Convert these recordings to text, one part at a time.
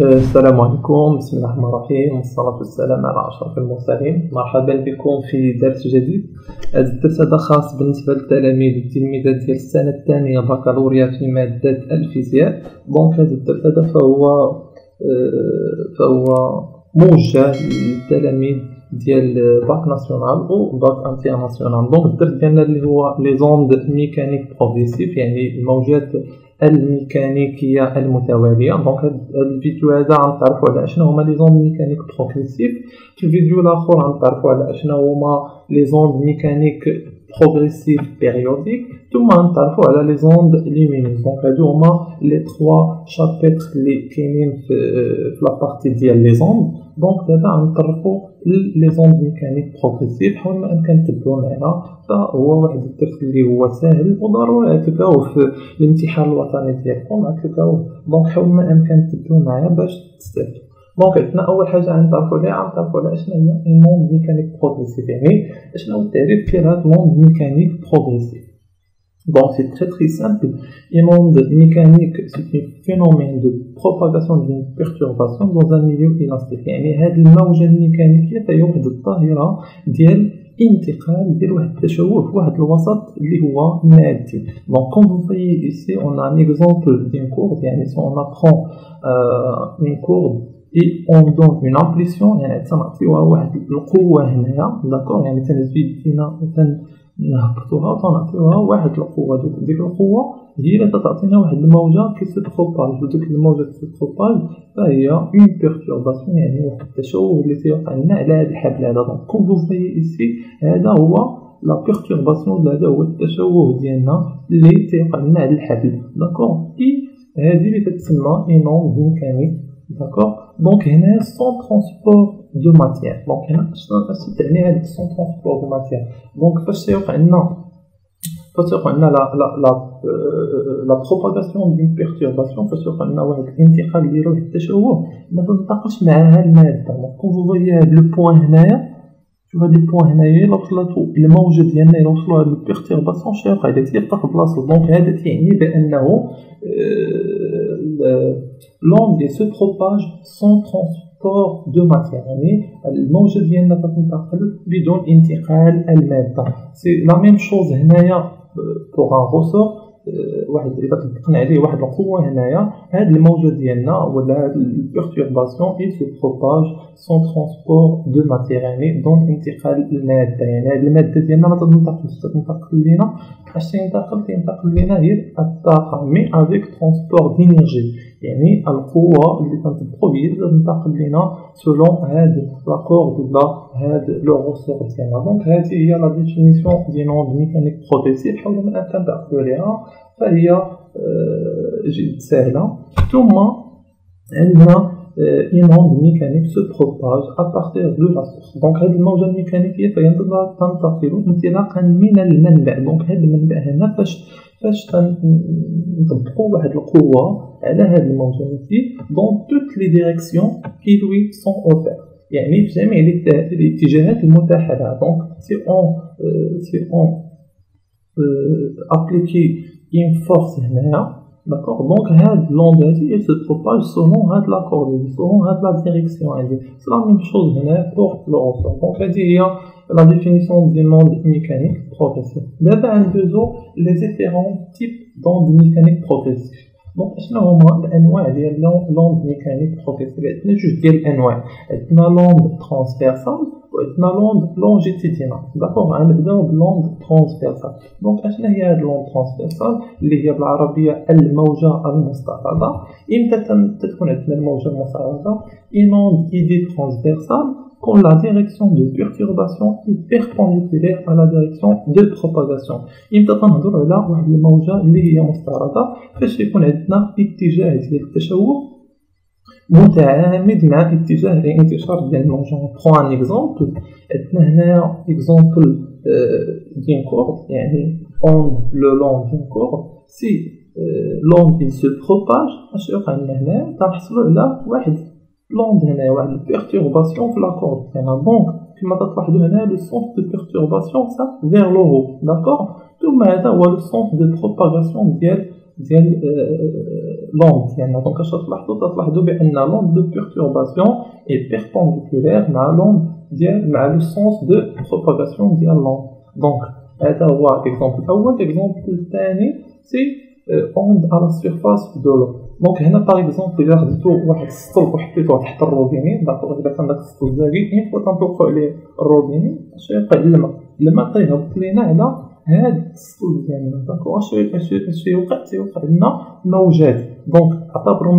السلام عليكم، بسم الله الرحمن الرحيم، والصلاة والسلام على أشرف المرسلين. مرحبا بكم في درس جديد. هذا الدرس هذا خاص بالنسبة للتلاميذ والتلميذات ديال السنة الثانية بكالوريا في مادة الفيزياء. دونك هذا الدرس هذا فهو موجه للتلاميذ ديال باك ناسيونال و باك انترناسيونال. دونك الدرس ديالنا اللي هو لي زوند ميكانيك بروغريسيف، يعني الموجات الميكانيكيه المتواليه. دونك هذا الفيديو هذا غنتعرفوا على شنو هما لي زوند ميكانيك بروغريسيف. في الفيديو الاخر غنتعرفوا على شنو هما لي زوند ميكانيك بروغريسيف بيريوديك، ثم غنتعرفوا على لي زوند لومينوز. دونك هادو هما لي 3 شابيتر اللي كاينين في لا بارتي ديال لي زوند. دونك دابا غنطرقوا لي زوند ميكانيك بروغريسيف. حاول ما امكن تبداو معنا، فهو واحد الدرس اللي هو ساهل وضروري تلقاوه في الامتحان الوطني ديالكم، تلقاوه. دونك حاول ما امكن تبداو معايا باش تستافدوا. دونك عندنا اول حاجه غنتعرفوا على شنو هي الموند ميكانيك بروغريسيف، يعني شنو هو التعريف ديال هذا الموند ميكانيك بروغريسيف. Donc c'est très simple. Une onde mécanique, c'est un phénomène de propagation d'une perturbation dans un milieu élastique. يعني هذه الموجة الميكانيكية فهي واحد الظاهرة ديال انتقال ديال واحد التشوه في واحد الوسط اللي هو مادي. Donc comme vous voyez ici, on a un exemple d'une courbe. يعني si on apprend une courbe et on donne une amplitude، يعني تنعطيوها واحد القوة هنايا، داكور، يعني تنزيد فينا نهبطوها وتنعطيوها واحد القوة. ديك القوة هي اللي تعطينا واحد الموجة كي سو بروباج، وديك الموجة كي سو بروباج فهي اون بيرتورباسيون، يعني واحد التشوه اللي تيوقع لنا على هاد الحبل هذا. دونك كوم فو فويي ايسي، هذا هو لا بيرتورباسيون، هذا هو التشوه ديالنا اللي تيوقع لنا على الحبل، داكور. اي هذه اللي تتسمى اون اوند ميكانيك، داكور. دونك هنا سون ترونسبور دو ماتيير. دونك هنا شنو تعني هذيك سون ترونسبور دو ماتيير؟ دونك فاش تيوقع لنا لا بروباغاسيون دون بيرتورباسيون، فاش يوقع لنا واحد الانتقال ديال واحد التشوه، ما تنتقلش معها الماده. دونك كون فو فويي هاد لو بوين هنايا، شوف هاد البوين هنايا الا وصلتو الموجه ديالنا، الا وصلوا هاد البيرتورباسيون شي يوقع داك تيبقى في بلاصتو. دونك هذا تعني بانه l'onde se propage sans transport de matière، يعني الموجة ديالنا تنتقل بدون انتقال المادة. سي لا ميم شوز هنايا بوغ ان غوسور. واحد اذا طبقنا عليه واحد القوة هنايا، هاد الموجة ديالنا ولا هاد البيرتورباسيون اي سو بروباج سون ترونسبور دو ماتيير، يعني دون انتقال المادة. يعني هاد المادة ديالنا ما تنتقل لينا، اش تنتقل لينا هي الطاقة، مي افيك ترونسبور دينيرجي، يعني القوة اللي تنطبقو هي اللي تنتقل لينا سولون هاد لاكورد ولا هاد لو غوسور ديالنا. دونك هذه هي لا ديفينيسيون ديال نوند ميكانيك بروغريسيف. حاول ما امكن تعقلوا عليها، فهي جد سهلة. ثم عندنا une onde mécanique se propage à partir de la source. Donc هذه الموجة الميكانيكية فهي تنتقل انطلاقا من المنبع. دونك هذا المنبع هنا فاش نطبقوا واحد القوة على هذه الموجة هذه dans toutes les directions qui lui sont offertes، يعني في جميع الاتجاهات المتاحة لها. دونك si on appliquer une force هنايا، d'accord. Donc هاد l'onde هادي elle se propage selon هاد la coordonnée، selon هاد la direction هادي. c'est la même chose هنا pour le ressort. donc هادي هي la définition d'une onde mécanique progressive. دابا ندوزو les différents types d'ondes mécaniques progressives. دونك شنو هما الانواع ديال l'onde mécanique progressive؟ عندنا جوج ديال الانواع، عندنا l'onde transversale وعندنا l'onde longitudinale، داكوغ. غنبداو باللوند ترانسفيرسال. دونك اشنا هي هاد اللوند ترانسفيرسال اللي هي بالعربيه الموجه المستعرضه؟ امتى تكون عندنا الموجه المستعرضه؟ une onde qui est transversale quand la direction de perturbation est perpendiculaire à la direction de propagation. امتى تنهضروا على واحد الموجه اللي هي مستعرضه؟ فاش يكون عندنا اتجاه ديال التشوه متعامد مع اتجاه الانتشار ديال الموجة. نبخو ان اكزومبل، عندنا هنا اكزومبل دين كورد، يعني اون لو لون دين كورد. سي لون il se propage، اش يوقع لنا هنا؟ تنحصلوا على واحد l'onde هنا واحد البيرتورباسيون في لاكورد ديالنا دونك كما تلاحظوا هنا لو سونس دو بيرتورباسيون سا فيغ لو هو داكور ثم هذا هو لو سونس دو بروباغاسيون ديال l'onde ديالنا دونك اش تلاحظوا بان l'onde de perturbation est perpendiculaire مع l'onde مع لو سونس دو بروباغاسيون ديال l'onde دونك هذا هو الاكزامبل الاول الاكزامبل الثاني سي onde à la surface de l'eau دونك هنا باغ اكزومبل الا خديتو واحد السطل وحطيتوه تحت الروبيني داكوغ الا كان داك السطل زاكي اين فوا تنطلقوا عليه الروبيني اش يوقع الماء تيهبط لينا على هاد السطل ديالنا داكوغ اش يوقع لنا موجات دونك اعتبروا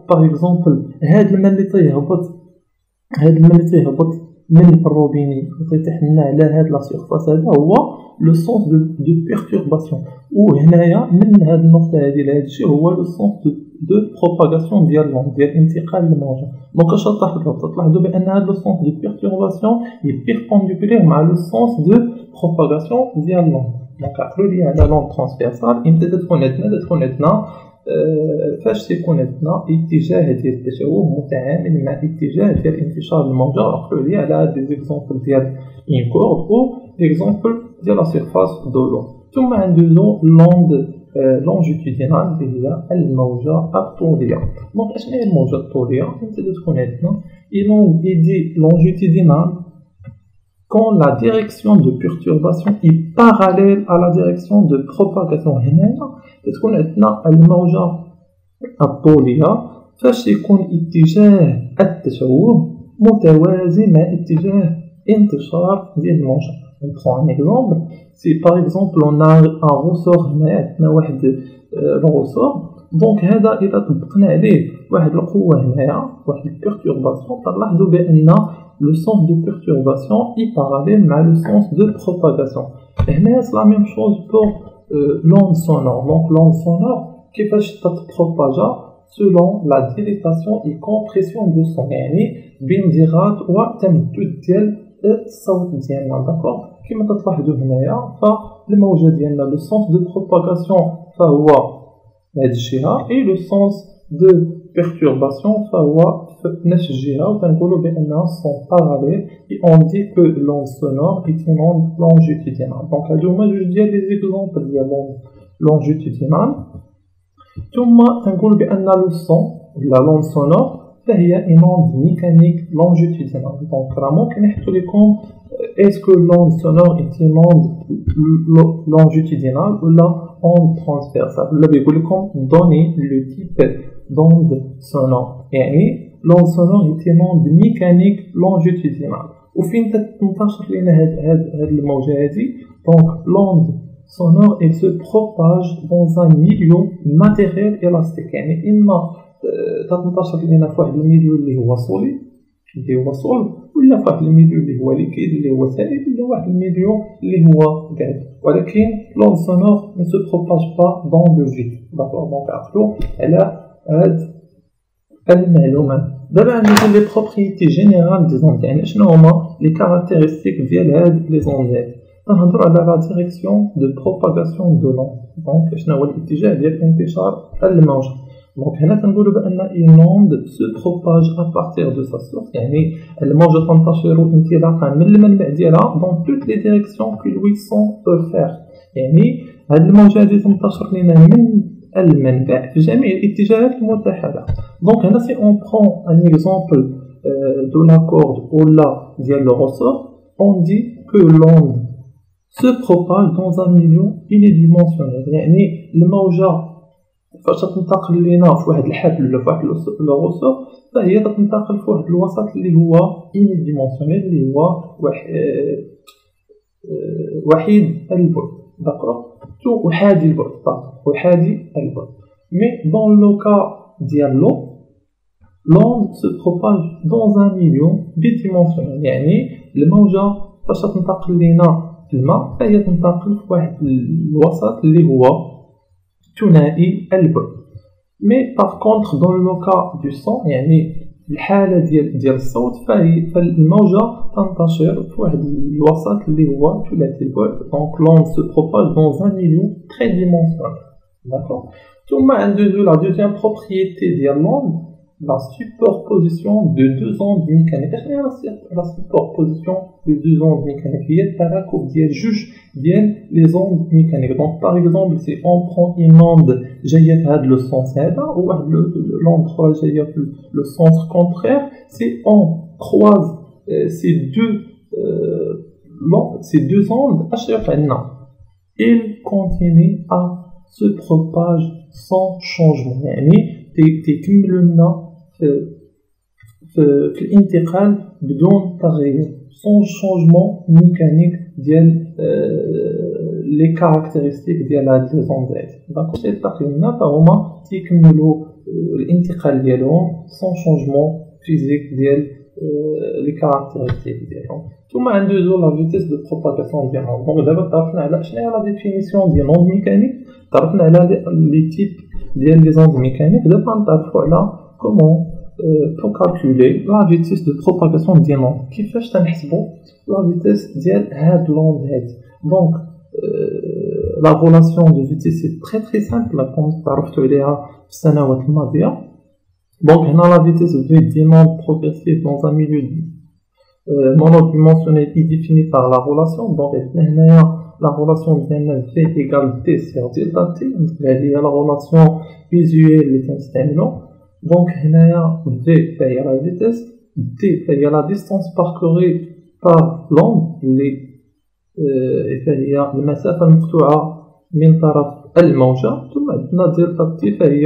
باغ اكزومبل هاد الماء اللي تيهبط من الروبيني وتيطيح لنا على هاد لا سيرفاس هذا هو لو سونس دو بيرتورباسيون وهنايا من هاد النقطه هادي لهاد الشيء هو لو سونس دو بروباغاسيون ديال لوند ديال انتقال الموجه دونك اش تلاحظوا بان هاد لو سونس دو بيرتورباسيون هي بيربونديكولير مع لو سونس دو بروباغاسيون ديال لوند دونك عقلوا لي على لوند ترانسفيرسال امتى تكون عندنا فاش تيكون عندنا اتجاه ديال التشوه متعامل مع اتجاه ديال انتشار الموجه عقلوا لي على هاد لي زيكزامبل ديال ان كورد و ليكزامبل ديال لا سيرفاس دو لو ثم عندنا لوند لونجيتودينال اللي هي الموجه الطوليه دونك اشنو هي الموجه الطوليه امتى تكون عندنا دي longitudinale quand la direction de perturbation est parallèle à la direction de propagation هنايا تكون عندنا الموجه الطوليه فاش يكون اتجاه التشوه متوازي مع اتجاه انتشار ديال الموجه. On prend un exemple, si par exemple on a un ressort هنا واحد الرسور دونك هذا اذا طبقنا عليه واحد القوه هنايا واحد البيرتورباسيون تلاحظوا بان le sens de perturbation est parallèle à le sens de propagation. Et c'est la même chose pour l'onde sonore. Donc l'onde sonore qui va se propager selon la dilatation et compression de son يعني بانزراط وتمدد ديال الصوت ديالنا d'accord كما تلاحظوا هنايا فالموجه ديالنا le sens de propagation فهو هذه الجهه et le sens de perturbation فهو نفس الجهة وكنقولوا بأنها sont parallèles et on dit que l'onde sonore est une onde longitudinale donc هادو هما جوج ديال لي زيكزامبل ديال l'onde longitudinale ثم كنقول بأن لو son ولا l'onde sonore فهي une onde mécanique longitudinale donc راه ممكن نحطوا لكم est-ce que l'onde sonore est une onde longitudinale ولا onde transversale ولا بيقول لكم donnez le type d'onde sonore يعني l'onde sonore est une onde mécanique longitudinale وفين تنتشر لنا هاد الموجة هادي donc l'onde sonore elle se propage dans un milieu matériel élastique يعني إما تنتشر لنا في واحد الميليو اللي هو solide اللي هو صلب ولا في واحد الميليو اللي هو liquide اللي هو سائل ولا واحد الميليو اللي هو gaz ولكن l'onde sonore ne se propage pas dans le vide d'accord donc عقلوا على هاد المعلومات دابا ندوزو لي بروبريتي جينيرال دي زوند يعني شنو هما لي كاركتيرستيك ديال هاد لي زوندات نهضروا على لا ديريكسيون دو بروباغاسيون دو لون دونك شنو هو الاتجاه ديال انتشار الموجه دونك هنا كنقولوا بان اون اوند سو بروباج ا بارتير دو سا سورس يعني الموجه تنتشر انطلاقا من المنبع ديالها دونك توت لي ديريكسيون كو لوي سون بو فير يعني هاد الموجه هادي تنتشر لينا من المنبع في جميع الاتجاهات المتاحه لها دونك هنا سي اون برون ان اكزامبل دو لا كورد ولا ديال لو رسور اون دي كو لوند se propage dans un milieu unidimensionnel يعني الموجه فاش تنتقل لينا في واحد الحبل ولا في واحد الرسور فهي تنتقل في واحد الوسط اللي هو unidimensionnel اللي هو وحيد البعد داكور وحادي البعد وحادي البعد mais dans le cas ديال l'eau l'onde se propage dans un milieu bidimensionnel يعني الموجه فاش تنتقل لينا في الماء فهي تنتقل في واحد الوسط اللي هو ثنائي البعد mais par contre dans le cas du son يعني الحاله ديال الصوت فالموجه تنتشر في واحد الوسط اللي هو ثلاثي البعد donc l'onde se propage dans un milieu très dimensionnel d'accord ثم ندوزو لا دوزيام بروبريتي ديال l'onde la superposition de deux ondes mécaniques. La superposition de deux ondes mécaniques هي التراكب ديال جوج ديال les ondes mécaniques. Donc par exemple si on prend une onde جايه في هذا le sens هذا وواحد l'onde اخرى جايه في le sens contraire, si on croise ces deux ondes اش يوقع لنا؟ ils continuent à se propager sans changement. يعني تكملوا لنا في الانتقال بدون تغيير sans changement mécanique ديال les caractéristiques ديال هاد لي زوند هادي. دونك تقريبا فهما تيكملوا الانتقال ديالهم sans changement physique ديال les caractéristiques ديالهم. ثم عنده لا فيتيس دو بروباغاسيون ديالهم. دونك دابا تعرفنا على شنو هي لا ديفينيسيون ديال لوند ميكانيك، تعرفنا على لي تيب ديال لي زوند ميكانيك. دابا نتعرفوا على كومون pour calculer la vitesse de propagation ديال لوند. كيفاش تنحسبوا la vitesse ديال هاد لوند هادي؟ دونك la relation de vitesse est très simple comme تعرفتوا عليها في السنوات الماضيه. Donc, la vitesse v d'une onde progressive dans un milieu monodimensionnel est définie par la relation. Donc, la relation de v égale t sur delta t. C'est la relation visuelle de l'instant. Donc, v est la vitesse, t est la distance parcourue par l'onde, فهي المسافة المقطوعة من طرف الموجة. ثم عندنا دلتا t فهي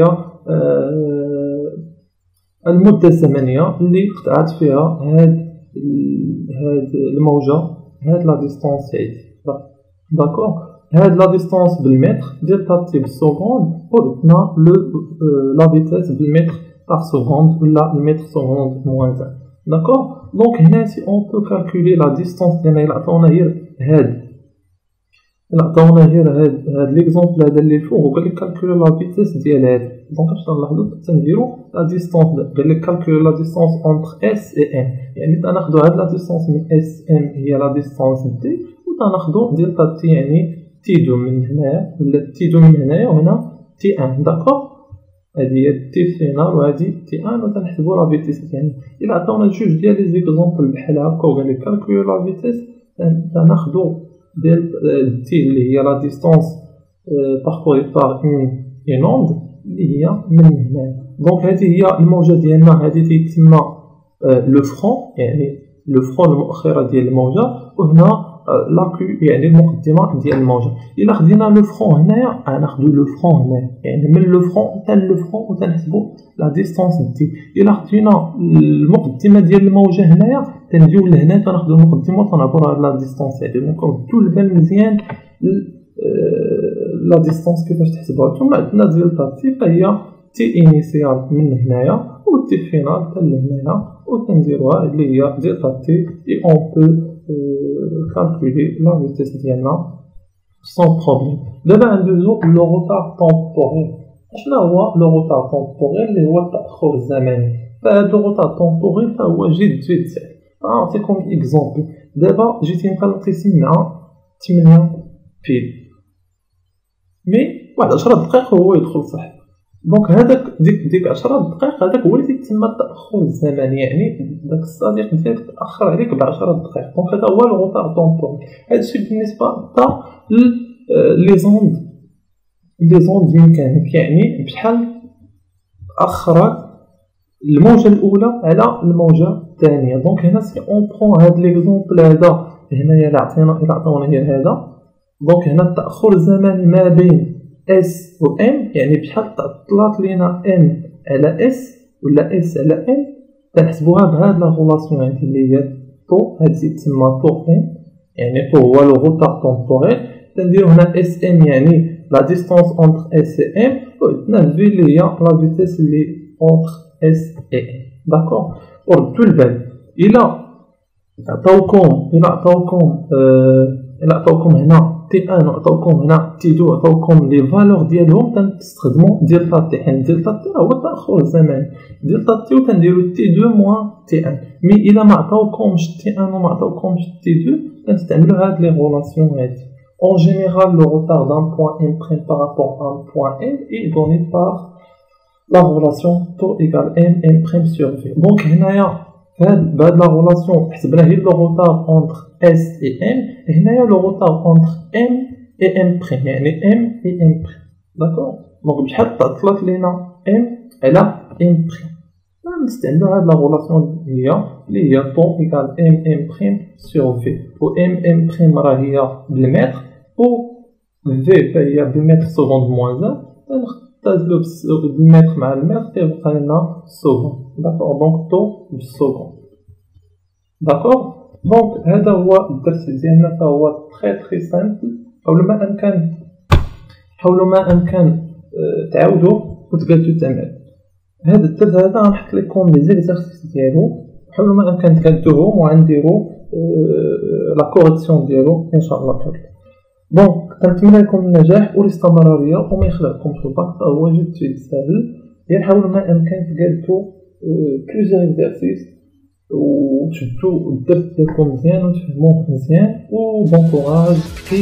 المدة الزمنية اللي قطعت فيها هاد الموجة هاد لا ديستانس هادي. داكوغ، هاد لا ديستانس بالمتر دلتا تي بالسكوند وعندنا لا فيتيس بالمتر باغ سكوند ولا المتر سكوند موان 1. داكوغ، دونك هنا سي اون بو كالكولي لا ديستانس ديالنا إلا عطاونا غير هاد ليكزومبل هذا اللي فوق وقال لك كالكولي لا فيتيس ديال هاد. دونك اش تنلاحظوا تنديروا لا ديستانس قال لك كالكولي لا ديستانس اونتر اس اي ام، يعني تناخذوا هاد لا ديستانس من اس ام هي لا ديستانس دي وتناخذوا دلتا تي يعني تي دو من هنايا ولا تي دو من هنايا وهنا تي ان. داكوغ، هادي هي تي فينال وهادي تي ان وتنحسبوا لا فيتيس ديالنا. الا عطاونا جوج ديال لي زيكزومبل بحال هكا وقال لك كالكولي لا فيتيس تناخذوا ديال تي اللي هي لا ديستانس باركوري باغ اون اوند اللي هي من هنا. دونك هذه هي الموجة ديالنا، هذه تيتسمى لو فرون يعني لو فرون المؤخرة ديال الموجة، وهنا لاكو يعني المقدمة ديال الموجة. إلا خدينا لو فرون هنايا غناخدو لو فرون هنايا، يعني من لو فرون حتى لو فرون وتنحسبو لا ديستانس دي. إلا خدينا المقدمة ديال الموجة هنايا تنديو لهنا تناخدو المقدمة وتنعبرو على لا ديستانس هادي. دونك ردو البال مزيان لا ديستانس كيفاش تحسبها. ثم عندنا دلتا تي فهي تي انيسيال من هنايا و تي فينال حتى لهنايا وتنديروها اللي هي دلتا تي اي اون بو calculer la vitesse ديالنا sans problème. دابا ندوزو لو روتار طومبوريل. شنو هو لو روتار طومبوريل؟ اللي هو التأخر الزمني. فهاد لو روتار طومبوريل فهو جد سهل. نعطيكم اكزومبل. دابا جيتي نبقى نقسم مع 8 بيل مي واحد 10 دقائق وهو يدخل صح. دونك هذاك ديك 10 دقائق هذاك هو اللي تسمى التاخر الزمني، يعني داك الصديق ديالك تاخر عليك ب 10 دقائق. دونك هذا هو لو روتار طومبوريل. هادشي بالنسبه حتى لي زوند ميكانيك، يعني بشحال اخرت الموجه الاولى على الموجه الثانيه. دونك هنا سي اون برون هاد ليكزومبل هذا هنايا اللي عطاونا هي هذا. دونك هنا التاخر الزمني ما بين اس و ام، يعني بشحال طلعت لينا ان على اس ولا اس على ام تنحسبوها بهاد لا غولاسيون هادي اللي هي طو. هادي تسمى طو ام، يعني طو هو لو روتار طومبوريل. تنديرو هنا اس ام يعني لا ديستانس اونتر اس و ام، وعندنا في اللي هي لا فيتيس اللي اونتر اس و ام. داكوغ، وردو البال إلا عطاوكم هنا تي ان وعطاوكم هنا تي دو عطاوكم لي فالور ديالهم تنستخدمو دلتا تي. حيت دلتا تي هو التأخر الزمني دلتا تي وتنديرو تي دو موان تي ان. مي إلا ما عطاوكمش تي ان وما عطاوكمش تي دو تنستعملو هاد لي غولاسيون هادي. En général, le retard d'un point M' par rapport à un point N est donné par la relation taux égale m prime sur v. Donc هنايا بهاد la relation حسبنا هي le retard entre s et m. هنايا le retard entre m et m prime يعني m et m prime. D'accord. Donc بشحال تعطلت لينا m على m prime. نستعملو هاد لا غولاسيون اللي هي طو إيكال ام بريم سور في، و ام بريم راه هي بالمتر، و في فهي بالمتر سكوند موان زان، تنختزلو بالمتر مع المتر كيبقى لنا سكوند. داكوغ دونك طو بالسكوند. داكوغ دونك هذا هو الدرس ديالنا، فهو تري سامبل. حاولوا ما أمكن تعاودوا وتقادو تمام. هذا الدرس هذا غنحط لكم لي زيكزارسيس ديالو، حاولوا ما امكن تقادوهم وغنديروا لا كوريكسيون ديالو ان شاء الله بحول. دونك كنتمنى لكم النجاح والاستمراريه وما يخلعكم في الباك، فهو جد ساهل. يعني حاولوا ما امكن تقادوا بليزيور اكزارسيس وتشدوا الدرس ديالكم مزيان وتفهموه مزيان، و بون كوراج في